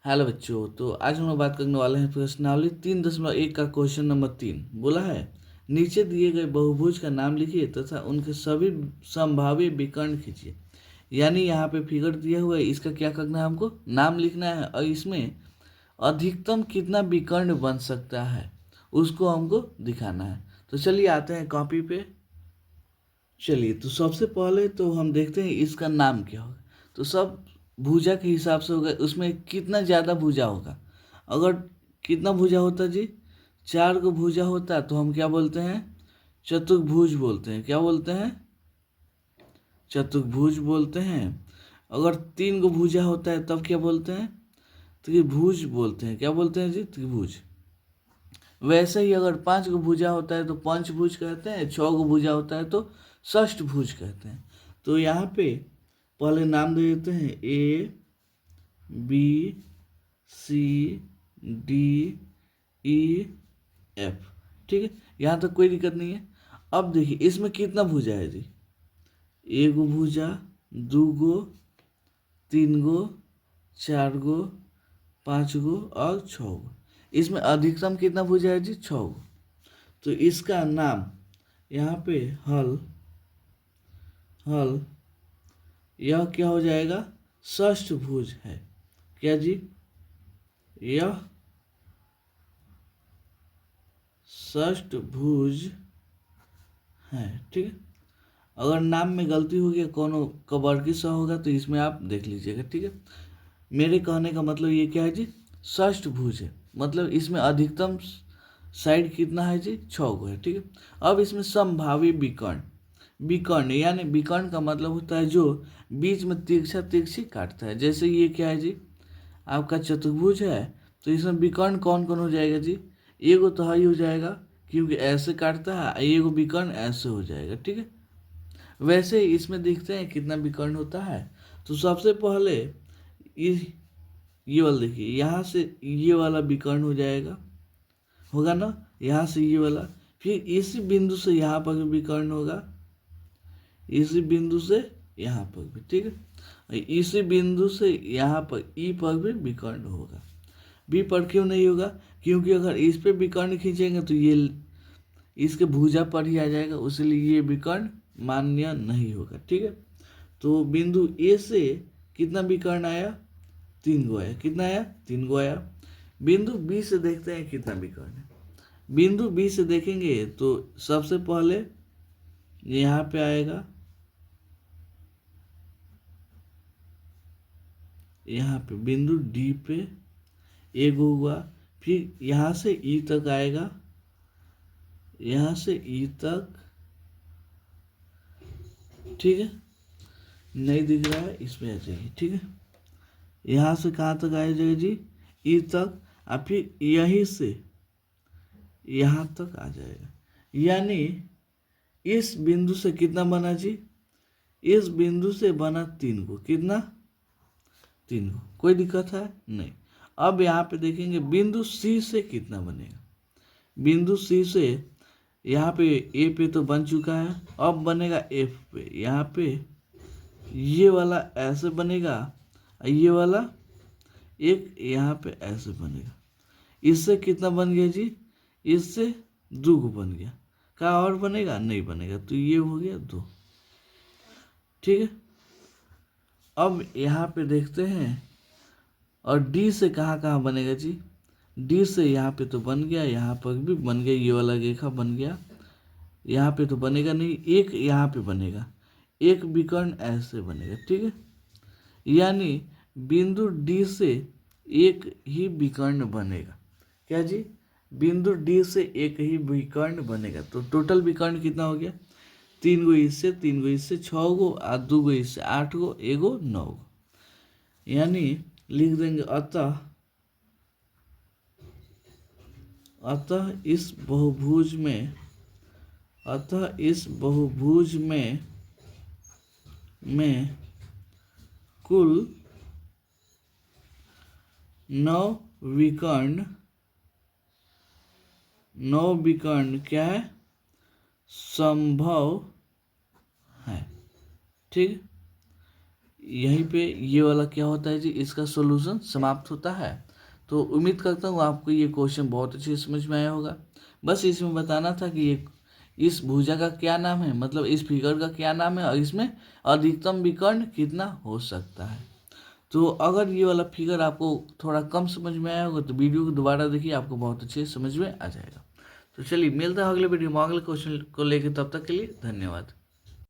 Hello बच्चों, तो आज हम लोग बात करने वाले हैं प्रश्नावली 3.1 का क्वेश्चन नंबर 3। बोला है नीचे दिए गए बहुभुज का नाम लिखिए तथा उनके सभी संभावित विकर्ण खींचिए। यानी यहाँ पे फिगर दिया हुआ है, इसका क्या करना है, हमको नाम लिखना है और इसमें अधिकतम कितना विकर्ण बन सकता है उसको हमको दिखाना है। तो चलिए आते हैं कॉपी पे। चलिए तो सबसे पहले तो हम देखते हैं इसका नाम क्या होगा। तो सब भुजा के हिसाब से होगा, उसमें कितना ज़्यादा भुजा होगा। अगर कितना भुजा होता जी, 4 को भुजा होता तो हम क्या बोलते हैं, चतुर्भुज बोलते हैं। क्या बोलते हैं, चतुर्भुज बोलते हैं। अगर 3 को भुजा होता है तब क्या बोलते हैं, त्रिभुज बोलते हैं। क्या बोलते हैं जी, त्रिभुज। वैसे ही अगर 5 को भुजा होता है तो पंचभुज कहते हैं, 6 को भुजा होता है तो षष्ठभुज कहते हैं। तो यहाँ पे पहले नाम दे देते हैं A B C D E F. ठीक है, यहाँ तक कोई दिक्कत नहीं है। अब देखिए इसमें कितना भुजा है जी, एगो भुजा, 2 गो, 3 गो, 4 गो, 5 गो और 6 गो। इसमें अधिकतम कितना भुजा है जी, 6 गो। तो इसका नाम यहाँ पे हल हल यह क्या हो जाएगा, षष्ठभुज है। क्या जी, यह षष्ठभुज है। ठीक है, अगर नाम में गलती होगी, कोनो कबरकी सा होगा तो इसमें आप देख लीजिएगा। ठीक है, मेरे कहने का मतलब ये क्या है जी, षष्ठभुज है, मतलब इसमें अधिकतम साइड कितना है जी, 6 गो है। ठीक है, अब इसमें संभावी विकर्ण, विकर्ण यानी विकर्ण का मतलब होता है जो बीच में तिरछा तिरछी काटता है। जैसे ये क्या है जी, आपका चतुर्भुज है, तो इसमें विकर्ण कौन कौन हो जाएगा जी, एगो तो हाई हो जाएगा क्योंकि ऐसे काटता है, एगो विकर्ण ऐसे हो जाएगा। ठीक है, वैसे ही इसमें देखते हैं कितना विकर्ण होता है। तो सबसे पहले ये वाला देखिए, यहाँ से ये वाला विकर्ण हो जाएगा, होगा ना, यहाँ से ये वाला, फिर इसी बिंदु से यहाँ पर भी विकर्ण होगा, इसी बिंदु से यहाँ पर भी। ठीक है, इसी बिंदु से यहाँ पर ई पर भी विकर्ण होगा। बी पर क्यों नहीं होगा, क्योंकि अगर इस पे विकर्ण खींचेंगे तो ये इसके भुजा पर ही आ जाएगा, इसलिए ये विकर्ण मान्य नहीं होगा। ठीक है, तो बिंदु ए से कितना विकर्ण आया, 3 गो आया। कितना आया, 3 गो आया। बिंदु बी से देखते हैं कितना विकर्ण है। बिंदु बी से देखेंगे तो सबसे पहले यहाँ पे आएगा, यहाँ पे बिंदु डी पे एगो हुआ, फिर यहाँ से ई तक आएगा, यहाँ से ई तक। ठीक है, नहीं दिख रहा है, इसमें आ जाइए। ठीक है, यहाँ से कहाँ तक आ जाएगा जी, ई तक, और फिर यहीं से यहाँ तक आ जाएगा। यानी इस बिंदु से कितना बना जी, इस बिंदु से बना 3 को। कितना, 3 को। कोई दिक्कत है नहीं। अब यहाँ पे देखेंगे बिंदु सी से कितना बनेगा। बिंदु सी से यहाँ पे ए पे तो बन चुका है, अब बनेगा एफ पे। यहाँ पे ये वाला ऐसे बनेगा, ये वाला एक यहाँ पे ऐसे बनेगा। इससे कितना बन गया जी, इससे 2 को बन गया। क्या और बनेगा, नहीं बनेगा, तो ये हो गया 2। ठीक है, अब यहाँ पे देखते हैं, और डी से कहाँ कहाँ बनेगा जी, डी से यहाँ पे तो बन गया, यहाँ पर भी बन गया, ये वाला रेखा बन गया। यहाँ पे तो बनेगा नहीं, एक यहाँ पे बनेगा, एक विकर्ण ऐसे बनेगा। ठीक है, यानी बिंदु डी से एक ही विकर्ण बनेगा। क्या जी, बिंदु डी से एक ही विकर्ण बनेगा। तो टोटल विकर्ण कितना हो गया, 3 गो इससे, 3 गो इससे, 6 गो, और 2 गो इससे, 8 गो, एगो 9 गो। यानी लिख देंगे अतः अतः इस बहुभुज में, अतः इस बहुभुज में कुल 9 विकर्ण, 9 विकर्ण क्या है, संभव है। ठीक, यहीं पे ये वाला क्या होता है जी, इसका सॉल्यूशन समाप्त होता है। तो उम्मीद करता हूँ आपको ये क्वेश्चन बहुत अच्छे समझ में आया होगा। बस इसमें बताना था कि ये इस भुजा का क्या नाम है, मतलब इस फिगर का क्या नाम है, और इसमें अधिकतम विकर्ण कितना हो सकता है। तो अगर ये वाला फिगर आपको थोड़ा कम समझ में आया होगा तो वीडियो को दोबारा देखिए, आपको बहुत अच्छे समझ में आ जाएगा। तो चलिए मिलता है अगले वीडियो में अगले क्वेश्चन को लेकर, तब तक के लिए धन्यवाद।